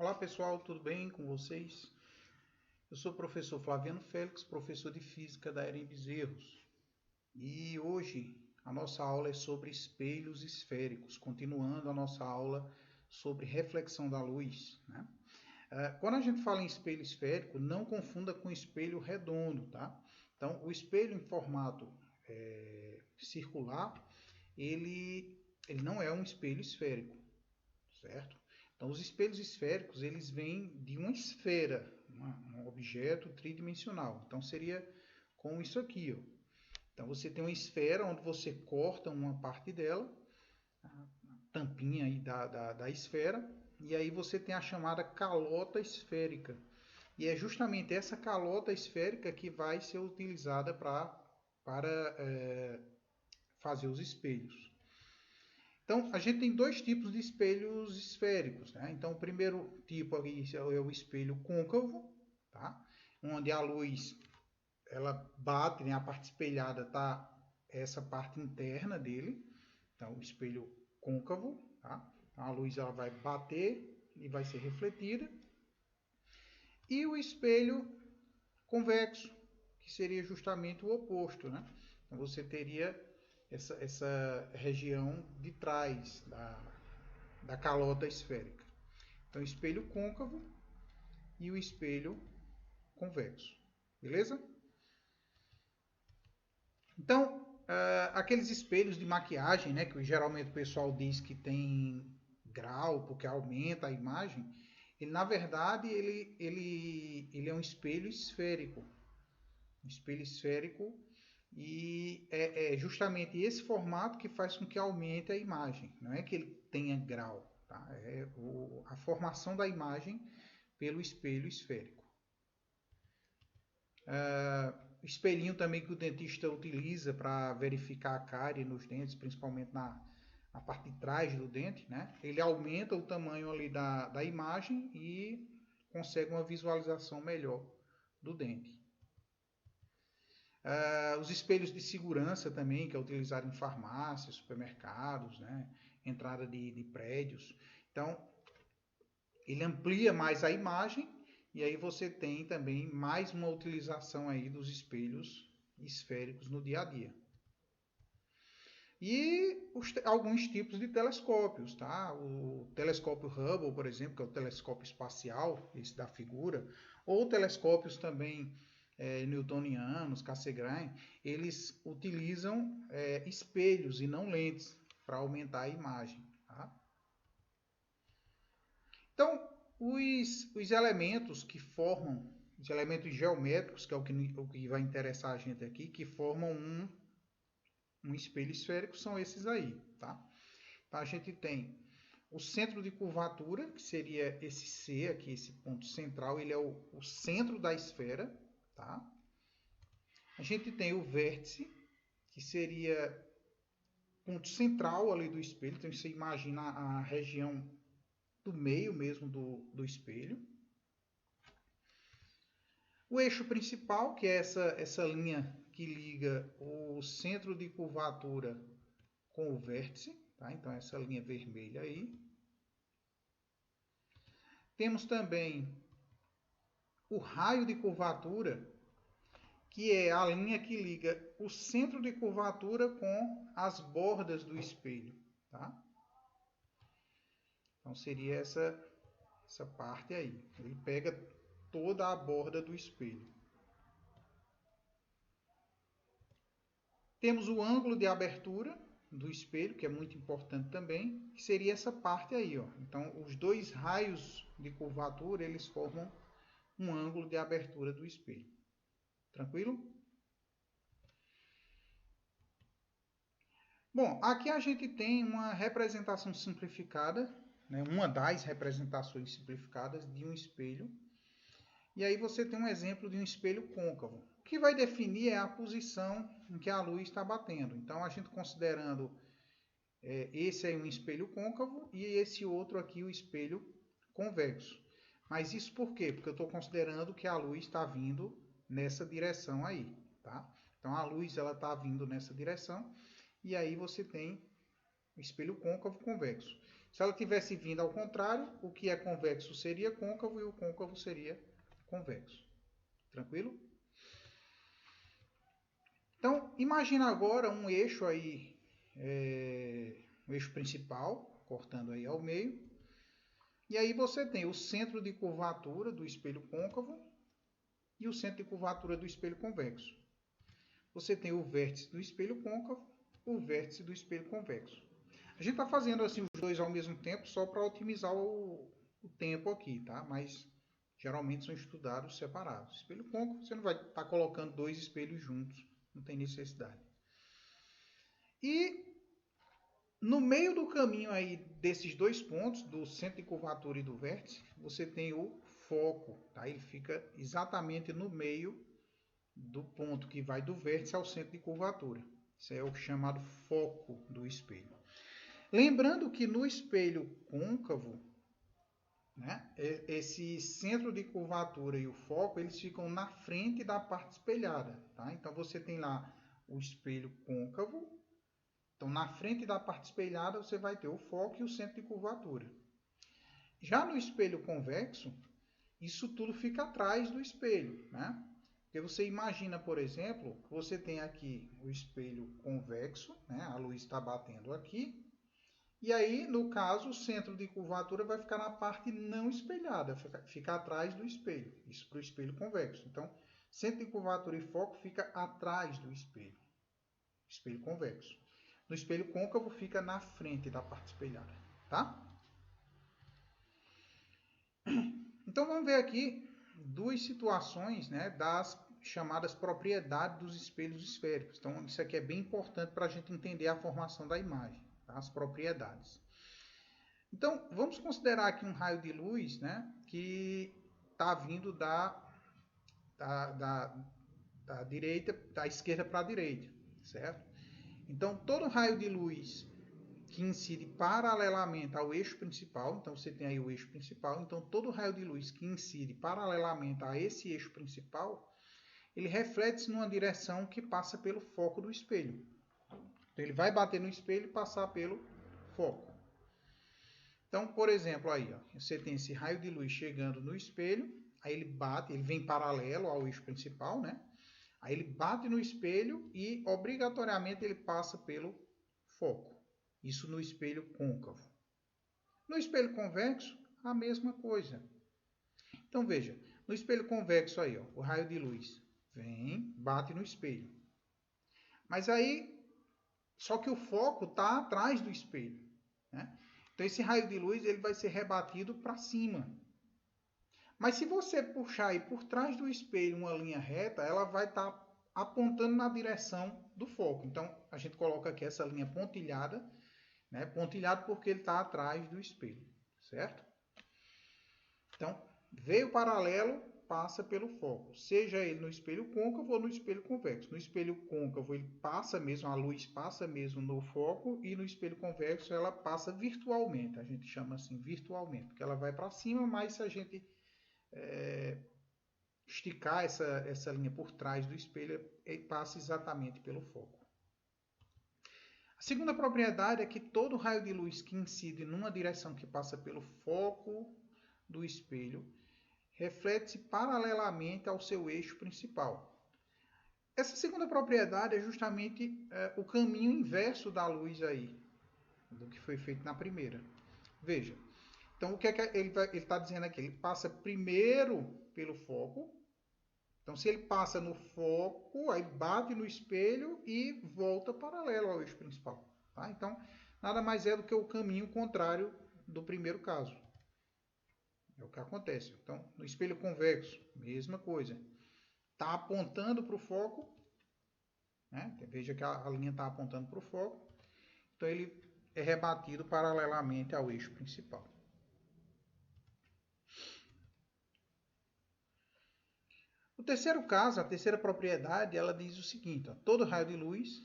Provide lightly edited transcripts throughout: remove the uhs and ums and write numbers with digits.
Olá pessoal, tudo bem com vocês? Eu sou o professor Flaviano Félix, professor de Física da EREM Bezerros. E hoje a nossa aula é sobre espelhos esféricos, continuando a nossa aula sobre reflexão da luz, né? Quando a gente fala em espelho esférico, não confunda com espelho redondo, tá? Então, o espelho em formato circular, ele não é um espelho esférico, certo? Então, os espelhos esféricos, eles vêm de uma esfera, um objeto tridimensional. Então, seria como isso aqui, ó. Então, você tem uma esfera onde você corta uma parte dela, a tampinha aí da esfera, e aí você tem a chamada calota esférica. E é justamente essa calota esférica que vai ser utilizada para fazer os espelhos. Então, a gente tem dois tipos de espelhos esféricos, né? Então, o primeiro tipo aqui é o espelho côncavo, tá? Onde a luz ela bate, né? A parte espelhada tá essa parte interna dele. Então, o espelho côncavo, tá? Então, a luz ela vai bater e vai ser refletida. E o espelho convexo, que seria justamente o oposto, né? Então, você teria essa região de trás da calota esférica. Então, espelho côncavo e o espelho convexo. Beleza? Então, aqueles espelhos de maquiagem, né, que geralmente o pessoal diz que tem grau porque aumenta a imagem, ele na verdade ele é um espelho esférico. Um espelho esférico e é justamente esse formato que faz com que aumente a imagem. Não é que ele tenha grau, tá? É a formação da imagem pelo espelho esférico. Espelhinho também que o dentista utiliza para verificar a cárie nos dentes, principalmente na parte de trás do dente, né? Ele aumenta o tamanho ali da imagem e consegue uma visualização melhor do dente. Os espelhos de segurança também, que é utilizado em farmácias, supermercados, né? Entrada de prédios. Então, ele amplia mais a imagem e aí você tem também mais uma utilização aí dos espelhos esféricos no dia a dia. E alguns tipos de telescópios, tá? O telescópio Hubble, por exemplo, que é o telescópio espacial, esse da figura, ou telescópios também newtonianos, Cassegrain, eles utilizam espelhos e não lentes para aumentar a imagem, tá? Então, os elementos que formam, os elementos geométricos, que é o que vai interessar a gente aqui, que formam um espelho esférico, são esses aí, tá? Então, a gente tem o centro de curvatura, que seria esse C aqui, esse ponto central, ele é o centro da esfera, tá? A gente tem o vértice, que seria o ponto central ali do espelho, então você imagina a região do meio mesmo do espelho. O eixo principal, que é essa linha que liga o centro de curvatura com o vértice, tá? Então essa linha vermelha aí. Temos também o raio de curvatura, que é a linha que liga o centro de curvatura com as bordas do espelho, tá? Então seria essa parte aí. Ele pega toda a borda do espelho. Temos o ângulo de abertura do espelho, que é muito importante também, que seria essa parte aí, ó. Então, os dois raios de curvatura, eles formam um ângulo de abertura do espelho. Tranquilo? Bom, aqui a gente tem uma representação simplificada, né, uma das representações simplificadas de um espelho. E aí você tem um exemplo de um espelho côncavo. O que vai definir é a posição em que a luz está batendo. Então, a gente considerando esse aí um espelho côncavo e esse outro aqui o espelho convexo. Mas isso por quê? Porque eu estou considerando que a luz está vindo nessa direção aí, tá? Então, a luz ela está vindo nessa direção e aí você tem espelho côncavo, convexo. Se ela tivesse vindo ao contrário, o que é convexo seria côncavo e o côncavo seria convexo. Tranquilo? Então, imagina agora um eixo aí, um eixo principal, cortando aí ao meio. E aí você tem o centro de curvatura do espelho côncavo e o centro de curvatura do espelho convexo. Você tem o vértice do espelho côncavo, o vértice do espelho convexo. A gente está fazendo assim os dois ao mesmo tempo só para otimizar o tempo aqui, tá? Mas geralmente são estudados separados. Espelho côncavo, você não vai estar colocando dois espelhos juntos, não tem necessidade. E no meio do caminho aí desses dois pontos, do centro de curvatura e do vértice, você tem o foco, tá? Ele fica exatamente no meio do ponto que vai do vértice ao centro de curvatura. Isso é o chamado foco do espelho. Lembrando que no espelho côncavo, né, esse centro de curvatura e o foco, eles ficam na frente da parte espelhada, tá? Então você tem lá o espelho côncavo. Então, na frente da parte espelhada, você vai ter o foco e o centro de curvatura. Já no espelho convexo, isso tudo fica atrás do espelho, né? Porque você imagina, por exemplo, que você tem aqui o espelho convexo, né? A luz está batendo aqui. E aí, no caso, o centro de curvatura vai ficar na parte não espelhada, fica atrás do espelho. Isso para o espelho convexo. Então, centro de curvatura e foco fica atrás do espelho convexo. No espelho côncavo fica na frente da parte espelhada, tá? Então vamos ver aqui duas situações, né, das chamadas propriedades dos espelhos esféricos. Então isso aqui é bem importante para a gente entender a formação da imagem, tá? As propriedades. Então vamos considerar aqui um raio de luz, né, que está vindo da direita, da esquerda para a direita, certo? Então, todo raio de luz que incide paralelamente ao eixo principal, então você tem aí o eixo principal, então todo raio de luz que incide paralelamente a esse eixo principal, ele reflete-se numa direção que passa pelo foco do espelho. Então, ele vai bater no espelho e passar pelo foco. Então, por exemplo, aí, ó, você tem esse raio de luz chegando no espelho, aí ele bate, ele vem paralelo ao eixo principal, né? Aí ele bate no espelho e, obrigatoriamente, ele passa pelo foco. Isso no espelho côncavo. No espelho convexo, a mesma coisa. Então, veja, no espelho convexo aí, ó, o raio de luz vem, bate no espelho. Mas aí, só que o foco está atrás do espelho, né? Então, esse raio de luz ele vai ser rebatido para cima. Mas se você puxar aí por trás do espelho uma linha reta, ela vai estar apontando na direção do foco. Então, a gente coloca aqui essa linha pontilhada, né? Pontilhado porque ele está atrás do espelho, certo? Então, veio paralelo, passa pelo foco, seja ele no espelho côncavo ou no espelho convexo. No espelho côncavo, ele passa mesmo, a luz passa mesmo no foco, e no espelho convexo, ela passa virtualmente. A gente chama assim virtualmente, porque ela vai para cima, mas se a gente esticar essa linha por trás do espelho, ele passa exatamente pelo foco. A segunda propriedade é que todo raio de luz que incide numa direção que passa pelo foco do espelho reflete-se paralelamente ao seu eixo principal. Essa segunda propriedade é justamente o caminho inverso da luz aí, do que foi feito na primeira. Veja, então o que é que ele está dizendo aqui? Ele passa primeiro pelo foco. Então, se ele passa no foco, aí bate no espelho e volta paralelo ao eixo principal. Tá? Então, nada mais é do que o caminho contrário do primeiro caso. É o que acontece. Então, no espelho convexo, mesma coisa. Está apontando para o foco, né? Veja que a linha está apontando para o foco. Então, ele é rebatido paralelamente ao eixo principal. O terceiro caso, a terceira propriedade, ela diz o seguinte: ó, todo raio de luz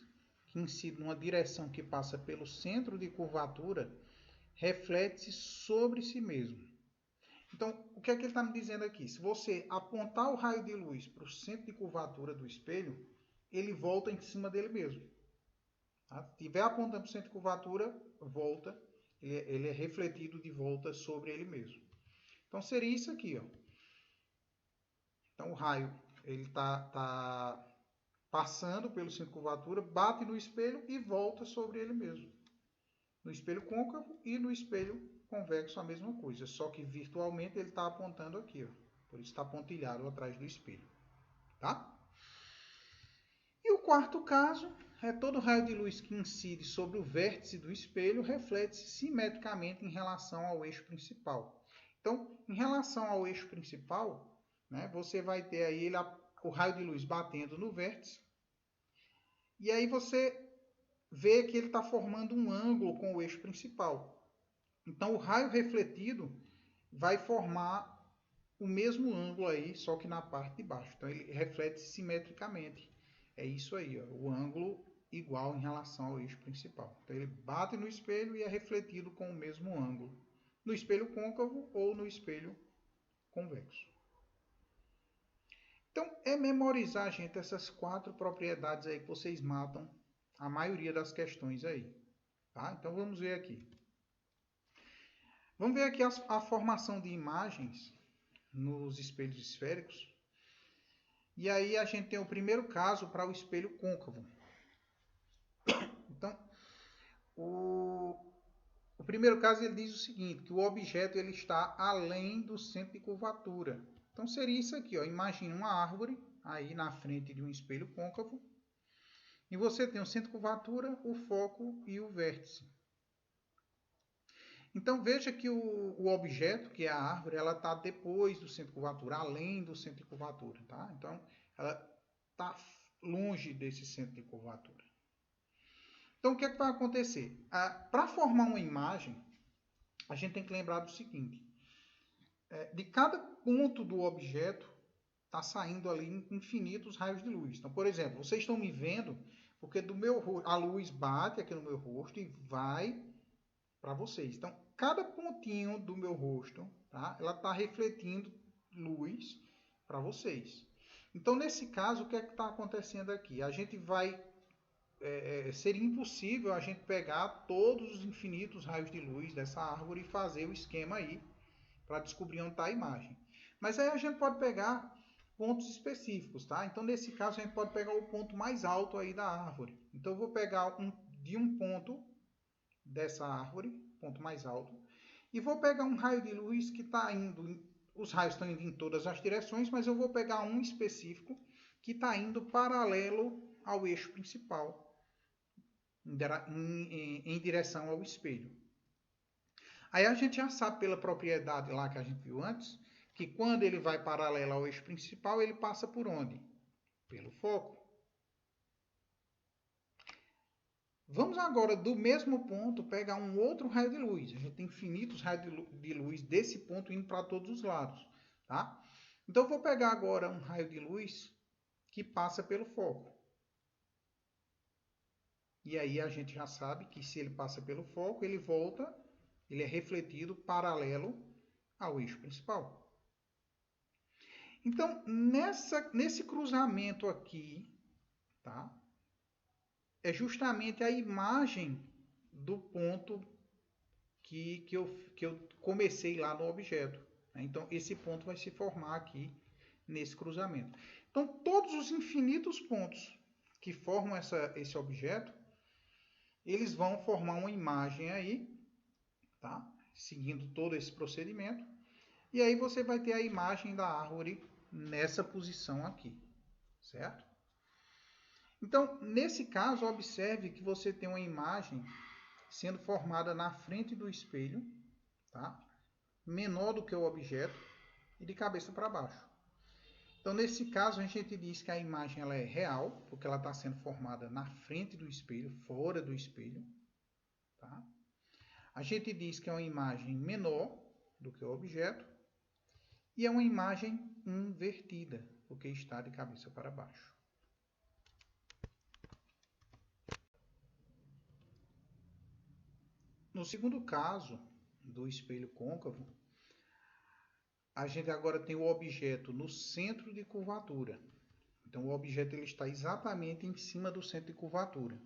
que incide numa direção que passa pelo centro de curvatura reflete-se sobre si mesmo. Então, o que é que ele está me dizendo aqui? Se você apontar o raio de luz para o centro de curvatura do espelho, ele volta em cima dele mesmo. Tá? Se estiver apontando para o centro de curvatura, volta, ele é refletido de volta sobre ele mesmo. Então seria isso aqui, ó. Então o raio ele tá passando pelo centro de curvatura, bate no espelho e volta sobre ele mesmo. No espelho côncavo e no espelho convexo a mesma coisa, só que virtualmente ele está apontando aqui, ó. Por isso está pontilhado atrás do espelho, tá? E o quarto caso é todo raio de luz que incide sobre o vértice do espelho reflete-se simetricamente em relação ao eixo principal. Então, em relação ao eixo principal, né, você vai ter aí o raio de luz batendo no vértice, e aí você vê que ele está formando um ângulo com o eixo principal. Então, o raio refletido vai formar o mesmo ângulo aí, só que na parte de baixo. Então, ele reflete simetricamente. É isso aí, ó, o ângulo igual em relação ao eixo principal. Então, ele bate no espelho e é refletido com o mesmo ângulo. No espelho côncavo ou no espelho convexo. Então, é memorizar, gente, essas 4 propriedades aí que vocês matam a maioria das questões aí. Tá? Então, vamos ver aqui. Vamos ver aqui a formação de imagens nos espelhos esféricos. E aí a gente tem o primeiro caso para o espelho côncavo. Então, o primeiro caso ele diz o seguinte, que o objeto ele está além do centro de curvatura. Então seria isso aqui, ó. Imagine uma árvore aí na frente de um espelho côncavo. E você tem o centro de curvatura, o foco e o vértice. Então veja que o objeto, que é a árvore, ela está depois do centro de curvatura, além do centro de curvatura, tá? Então ela está longe desse centro de curvatura. Então o que é que vai acontecer? Para formar uma imagem, a gente tem que lembrar do seguinte: de cada ponto do objeto está saindo ali infinitos raios de luz. Então, por exemplo, vocês estão me vendo porque a luz bate aqui no meu rosto e vai para vocês. Então, cada pontinho do meu rosto, tá? Ela está refletindo luz para vocês. Então, nesse caso, o que é que está acontecendo aqui? A gente vai... seria impossível a gente pegar todos os infinitos raios de luz dessa árvore e fazer o esquema aí para descobrir onde está a imagem. Mas aí a gente pode pegar pontos específicos, tá? Então, nesse caso, a gente pode pegar o ponto mais alto aí da árvore. Então, eu vou pegar um ponto dessa árvore, ponto mais alto, e vou pegar um raio de luz que está indo, os raios estão indo em todas as direções, mas eu vou pegar um específico que está indo paralelo ao eixo principal, em direção ao espelho. Aí a gente já sabe pela propriedade lá que a gente viu antes, que quando ele vai paralelo ao eixo principal, ele passa por onde? Pelo foco. Vamos agora, do mesmo ponto, pegar um outro raio de luz. A gente tem infinitos raios de luz desse ponto indo para todos os lados. Tá? Então, eu vou pegar agora um raio de luz que passa pelo foco. E aí a gente já sabe que se ele passa pelo foco, ele volta, ele é refletido paralelo ao eixo principal. Então, nesse cruzamento aqui, tá? É justamente a imagem do ponto que eu comecei lá no objeto. Né? Então, esse ponto vai se formar aqui nesse cruzamento. Então, todos os infinitos pontos que formam esse objeto, eles vão formar uma imagem aí, tá? Seguindo todo esse procedimento. E aí você vai ter a imagem da árvore nessa posição aqui, certo? Então, nesse caso, observe que você tem uma imagem sendo formada na frente do espelho, tá? Menor do que o objeto e de cabeça para baixo. Então, nesse caso, a gente diz que a imagem ela é real, porque ela está sendo formada na frente do espelho, fora do espelho. Tá? A gente diz que é uma imagem menor do que o objeto e é uma imagem invertida, porque está de cabeça para baixo. No segundo caso do espelho côncavo, a gente agora tem o objeto no centro de curvatura. Então, o objeto ele está exatamente em cima do centro de curvatura.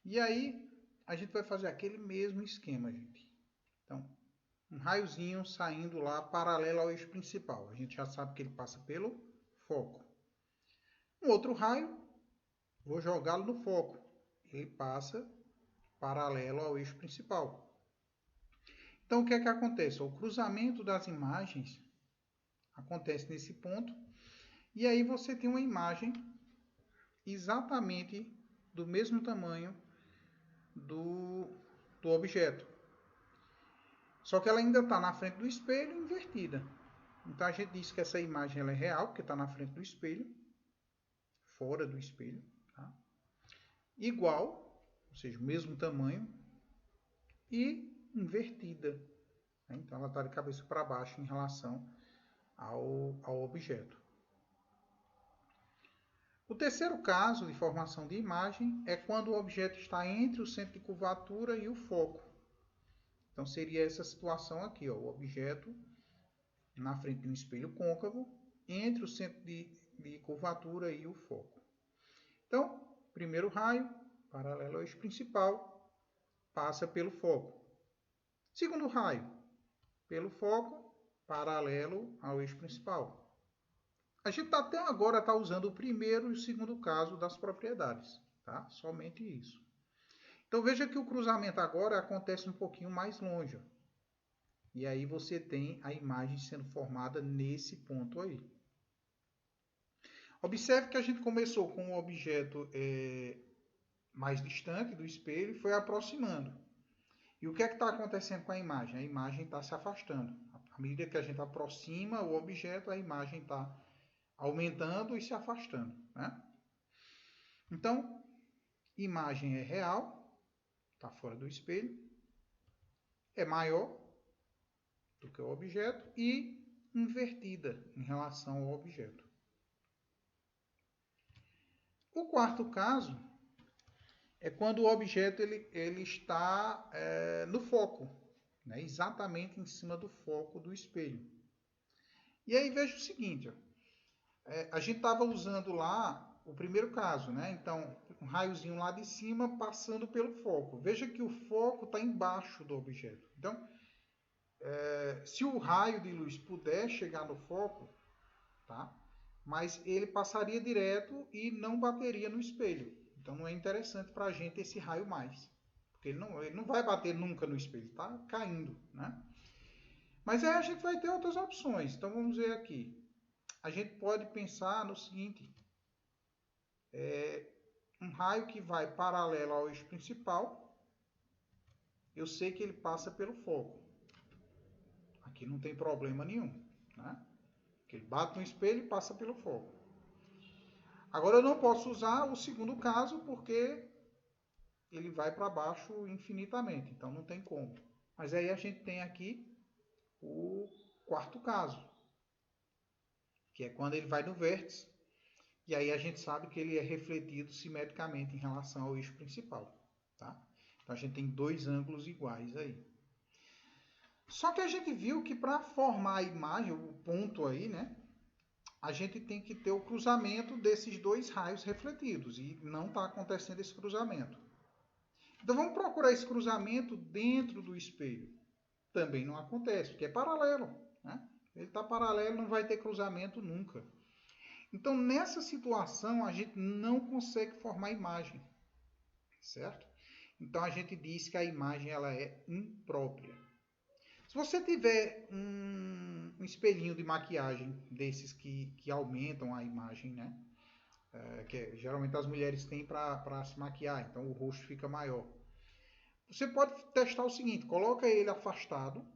E aí, a gente vai fazer aquele mesmo esquema, gente. Então, um raiozinho saindo lá paralelo ao eixo principal. A gente já sabe que ele passa pelo foco. Um outro raio, vou jogá-lo no foco. Ele passa paralelo ao eixo principal. Então, o que é que acontece? O cruzamento das imagens acontece nesse ponto. E aí você tem uma imagem exatamente do mesmo tamanho do objeto. Só que ela ainda está na frente do espelho invertida. Então a gente diz que essa imagem ela é real, porque está na frente do espelho, fora do espelho. Tá? Igual, ou seja, o mesmo tamanho, e invertida. Então ela está de cabeça para baixo em relação ao objeto. O terceiro caso de formação de imagem é quando o objeto está entre o centro de curvatura e o foco. Então seria essa situação aqui, ó, o objeto na frente de um espelho côncavo, entre o centro de curvatura e o foco. Então, primeiro raio, paralelo ao eixo principal, passa pelo foco. Segundo raio, pelo foco, paralelo ao eixo principal. A gente até agora está usando o primeiro e o segundo caso das propriedades, tá? Somente isso. Então veja que o cruzamento agora acontece um pouquinho mais longe. E aí você tem a imagem sendo formada nesse ponto aí. Observe que a gente começou com o objeto mais distante do espelho e foi aproximando. E o que é que está acontecendo com a imagem? A imagem está se afastando. À medida que a gente aproxima o objeto, a imagem está aumentando e se afastando. Né? Então, imagem é real, está fora do espelho, é maior do que o objeto e invertida em relação ao objeto. O quarto caso é quando o objeto ele está no foco, né? Exatamente em cima do foco do espelho. E aí veja o seguinte, ó, a gente estava usando lá o primeiro caso, né? Então, um raiozinho lá de cima passando pelo foco. Veja que o foco está embaixo do objeto. Então, se o raio de luz puder chegar no foco, tá? Mas ele passaria direto e não bateria no espelho. Então não é interessante para a gente esse raio mais. Porque ele não vai bater nunca no espelho, está caindo. Né? Mas aí a gente vai ter outras opções. Então vamos ver aqui. A gente pode pensar no seguinte. Um raio que vai paralelo ao eixo principal. Eu sei que ele passa pelo foco. Aqui não tem problema nenhum. Né? Ele bate no espelho e passa pelo foco. Agora eu não posso usar o segundo caso porque ele vai para baixo infinitamente, então não tem como. Mas aí a gente tem aqui o quarto caso, que é quando ele vai no vértice, e aí a gente sabe que ele é refletido simetricamente em relação ao eixo principal. Tá? Então a gente tem dois ângulos iguais aí. Só que a gente viu que para formar a imagem, o ponto aí, né? A gente tem que ter o cruzamento desses dois raios refletidos. E não está acontecendo esse cruzamento. Então vamos procurar esse cruzamento dentro do espelho. Também não acontece, porque é paralelo. Né? Ele está paralelo, não vai ter cruzamento nunca. Então nessa situação a gente não consegue formar imagem. Certo? Então a gente diz que a imagem ela é imprópria. Se você tiver um espelhinho de maquiagem desses que aumentam a imagem, né? Que geralmente as mulheres têm para se maquiar, então o rosto fica maior. Você pode testar o seguinte, coloca ele afastado,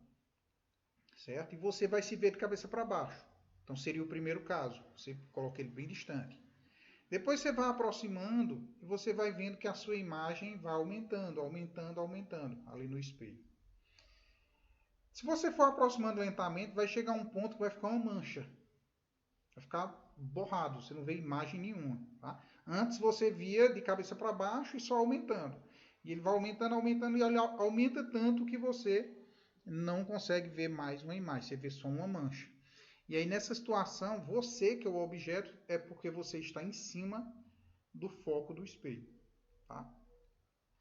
certo? E você vai se ver de cabeça para baixo. Então seria o primeiro caso, você coloca ele bem distante. Depois você vai aproximando e você vai vendo que a sua imagem vai aumentando, aumentando, aumentando ali no espelho. Se você for aproximando lentamente, vai chegar um ponto que vai ficar uma mancha. Vai ficar borrado, você não vê imagem nenhuma. Tá? Antes você via de cabeça para baixo e só aumentando. E ele vai aumentando, aumentando, e ele aumenta tanto que você não consegue ver mais uma imagem, você vê só uma mancha. E aí nessa situação, você que é o objeto, é porque você está em cima do foco do espelho. Tá?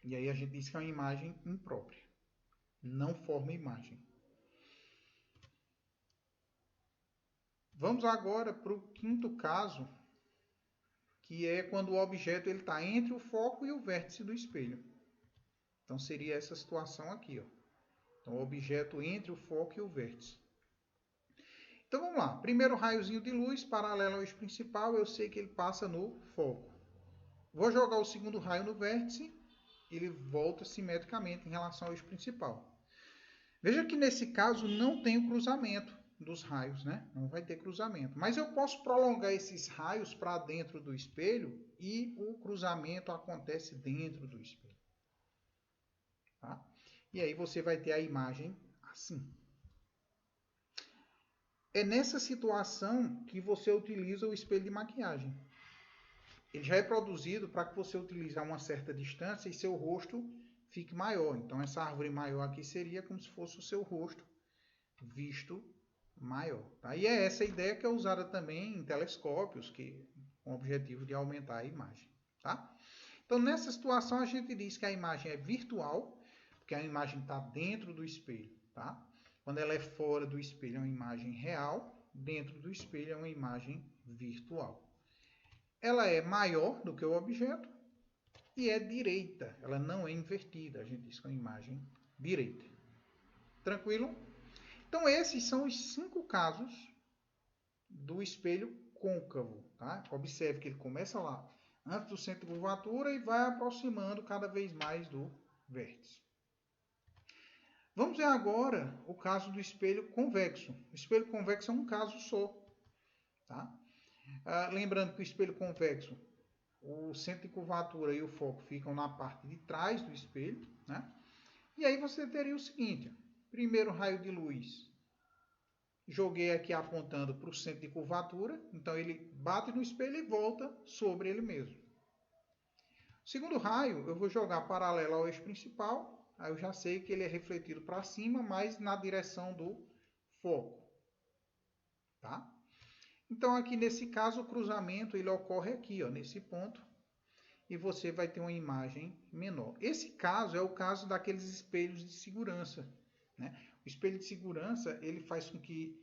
E aí a gente diz que é uma imagem imprópria. Não forma imagem. Vamos agora para o quinto caso, que é quando o objeto está entre o foco e o vértice do espelho. Então, seria essa situação aqui. Ó. Então, o objeto entre o foco e o vértice. Então, vamos lá. Primeiro raiozinho de luz, paralelo ao eixo principal, eu sei que ele passa no foco. Vou jogar o segundo raio no vértice, ele volta simetricamente em relação ao eixo principal. Veja que nesse caso não tem o cruzamento dos raios, né? Não vai ter cruzamento. Mas eu posso prolongar esses raios para dentro do espelho e o cruzamento acontece dentro do espelho. Tá? E aí você vai ter a imagem assim. É nessa situação que você utiliza o espelho de maquiagem. Ele já é produzido para que você utilize a uma certa distância e seu rosto fique maior. Então, essa árvore maior aqui seria como se fosse o seu rosto visto maior. Tá? E é essa a ideia que é usada também em telescópios, com o objetivo de aumentar a imagem. Tá? Então, nessa situação, a gente diz que a imagem é virtual, porque a imagem está dentro do espelho. Tá? Quando ela é fora do espelho, é uma imagem real. Dentro do espelho, é uma imagem virtual. Ela é maior do que o objeto e é direita. Ela não é invertida. A gente diz que é uma imagem direita. Tranquilo? Então, esses são os 5 casos do espelho côncavo. Tá? Observe que ele começa lá, antes do centro de curvatura, e vai aproximando cada vez mais do vértice. Vamos ver agora o caso do espelho convexo. O espelho convexo é um caso só. Tá? Lembrando que o espelho convexo, o centro de curvatura e o foco ficam na parte de trás do espelho. Né? E aí você teria o seguinte. Primeiro raio de luz, joguei aqui apontando para o centro de curvatura, então ele bate no espelho e volta sobre ele mesmo. Segundo raio, eu vou jogar paralelo ao eixo principal, aí eu já sei que ele é refletido para cima, mas na direção do foco. Tá? Então, aqui nesse caso, o cruzamento ele ocorre aqui, ó, nesse ponto, e você vai ter uma imagem menor. Esse caso é o caso daqueles espelhos de segurança. Né? O espelho de segurança ele faz com que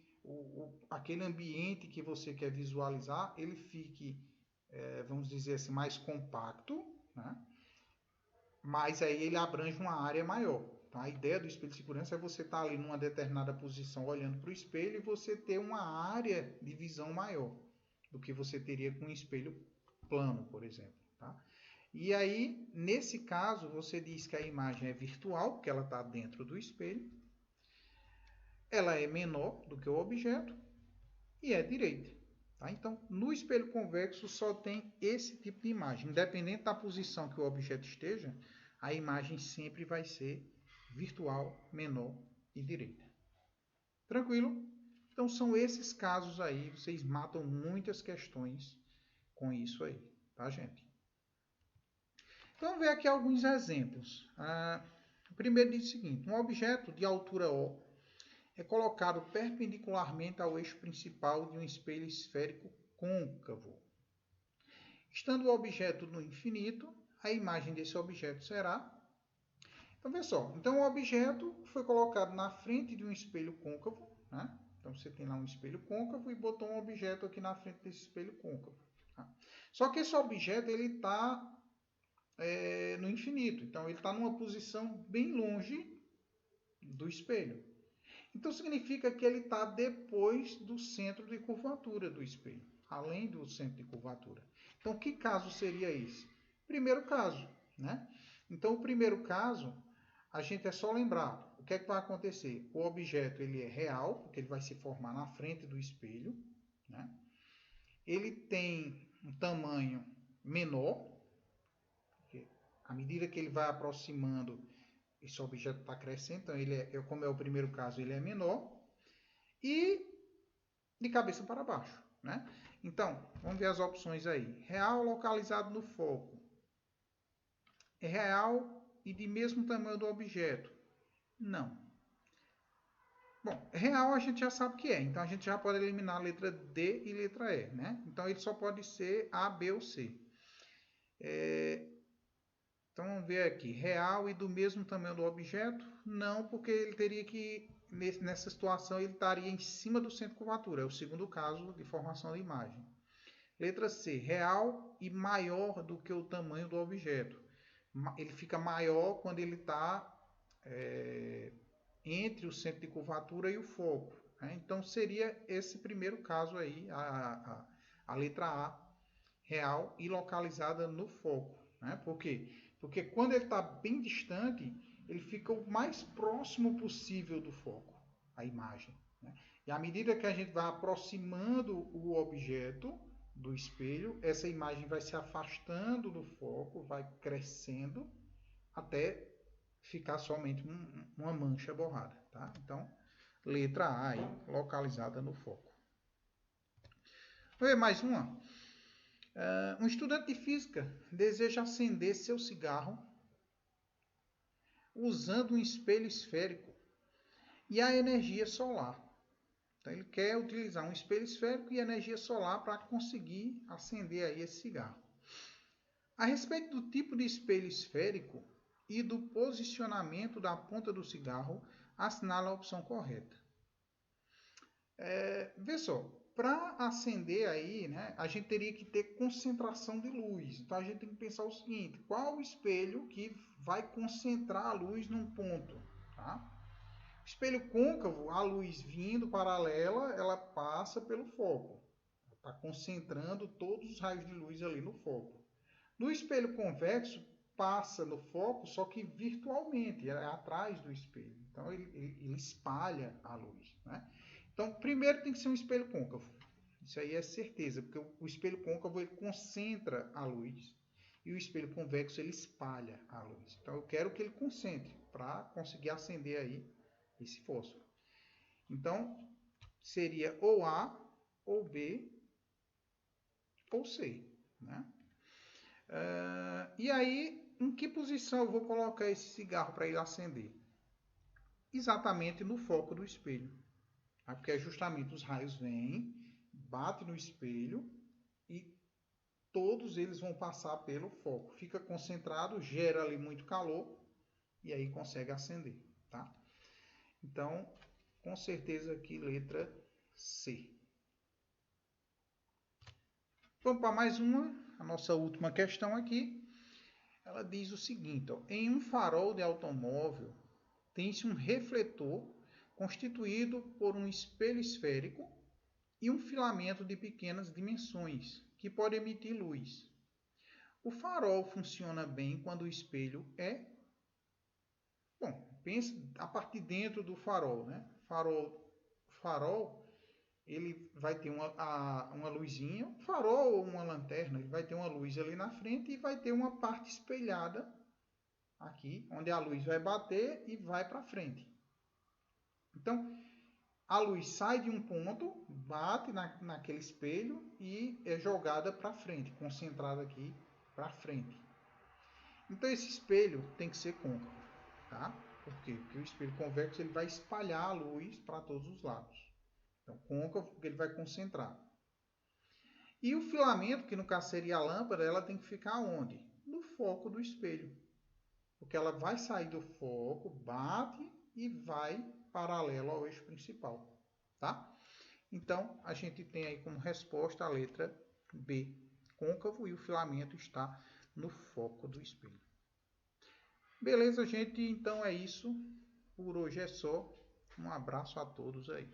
aquele ambiente que você quer visualizar ele fique, vamos dizer assim, mais compacto, né? Mas aí ele abrange uma área maior. Tá? A ideia do espelho de segurança é você estar ali numa determinada posição olhando para o espelho e você ter uma área de visão maior do que você teria com um espelho plano, por exemplo. Tá? E aí, nesse caso, você diz que a imagem é virtual, porque ela está dentro do espelho. Ela é menor do que o objeto e é direita. Tá? Então, no espelho convexo só tem esse tipo de imagem. Independente da posição que o objeto esteja, a imagem sempre vai ser virtual, menor e direita. Tranquilo? Então, são esses casos aí. Vocês matam muitas questões com isso aí. Tá, gente? Então, vamos ver aqui alguns exemplos. O primeiro diz o seguinte. Um objeto de altura O é colocado perpendicularmente ao eixo principal de um espelho esférico côncavo. Estando o objeto no infinito, a imagem desse objeto será... Então, veja só. Então, o objeto foi colocado na frente de um espelho côncavo. Né? Então, você tem lá um espelho côncavo e botou um objeto aqui na frente desse espelho côncavo. Tá? Só que esse objeto está no infinito. Então, ele está numa posição bem longe do espelho. Então, significa que ele está depois do centro de curvatura do espelho, além do centro de curvatura. Então, que caso seria esse? Primeiro caso, né? Então, o primeiro caso, a gente é só lembrar o que é que vai acontecer. O objeto ele é real, porque ele vai se formar na frente do espelho, né? Ele tem um tamanho menor, porque à medida que ele vai aproximando, esse objeto está crescendo, então como é o primeiro caso, ele é menor e de cabeça para baixo, né? Então, vamos ver as opções aí. Real localizado no foco. É real e de mesmo tamanho do objeto? Não. Bom, real a gente já sabe que é, então a gente já pode eliminar a letra D e letra E, né? Então, ele só pode ser A, B ou C. Então vamos ver aqui, real e do mesmo tamanho do objeto? Não, porque ele teria que, nessa situação, ele estaria em cima do centro de curvatura. É o segundo caso de formação de imagem. Letra C, real e maior do que o tamanho do objeto. Ele fica maior quando ele está entre o centro de curvatura e o foco. Né? Então seria esse primeiro caso aí, a letra A, real e localizada no foco. Né? Por quê? Porque quando ele está bem distante, ele fica o mais próximo possível do foco, a imagem. Né? E à medida que a gente vai aproximando o objeto do espelho, essa imagem vai se afastando do foco, vai crescendo até ficar somente uma mancha borrada. Tá? Então, letra A aí, localizada no foco. Vamos ver mais uma. Um estudante de física deseja acender seu cigarro usando um espelho esférico e a energia solar. Então, ele quer utilizar um espelho esférico e energia solar para conseguir acender aí esse cigarro. A respeito do tipo de espelho esférico e do posicionamento da ponta do cigarro, assinala a opção correta. Vê só, para acender aí, né, a gente teria que ter concentração de luz. Então, a gente tem que pensar o seguinte, qual o espelho que vai concentrar a luz num ponto, tá? Espelho côncavo, a luz vindo paralela, ela passa pelo foco. Está concentrando todos os raios de luz ali no foco. No espelho convexo, passa no foco, só que virtualmente, é atrás do espelho. Então, ele espalha a luz. Né? Então, primeiro tem que ser um espelho côncavo. Isso aí é certeza, porque o espelho côncavo ele concentra a luz e o espelho convexo ele espalha a luz. Então, eu quero que ele concentre para conseguir acender aí esse fósforo. Então, seria ou A, ou B, ou C. Né? E aí, em que posição eu vou colocar esse cigarro para ele acender? Exatamente no foco do espelho. Tá? Porque justamente os raios vêm, batem no espelho e todos eles vão passar pelo foco. Fica concentrado, gera ali muito calor e aí consegue acender. Tá? Então, com certeza aqui, letra C. Vamos para mais uma, a nossa última questão aqui. Ela diz o seguinte, ó, em um farol de automóvel tem-se um refletor constituído por um espelho esférico e um filamento de pequenas dimensões que pode emitir luz. O farol funciona bem quando o espelho é... Bom, pense a partir de dentro do farol, né? Farol, ele vai ter uma luzinha, um farol ou uma lanterna, ele vai ter uma luz ali na frente e vai ter uma parte espelhada aqui, onde a luz vai bater e vai para frente. Então, a luz sai de um ponto, bate naquele espelho e é jogada para frente, concentrada aqui para frente. Então, esse espelho tem que ser côncavo, tá? Por quê? Porque o espelho convexo ele vai espalhar a luz para todos os lados. Então, côncavo, porque ele vai concentrar. E o filamento, que no caso seria a lâmpada, ela tem que ficar onde? No foco do espelho. Porque ela vai sair do foco, bate e vai paralelo ao eixo principal. Tá? Então, a gente tem aí como resposta a letra B, côncavo, e o filamento está no foco do espelho. Beleza, gente? Então é isso. Por hoje é só. Um abraço a todos aí.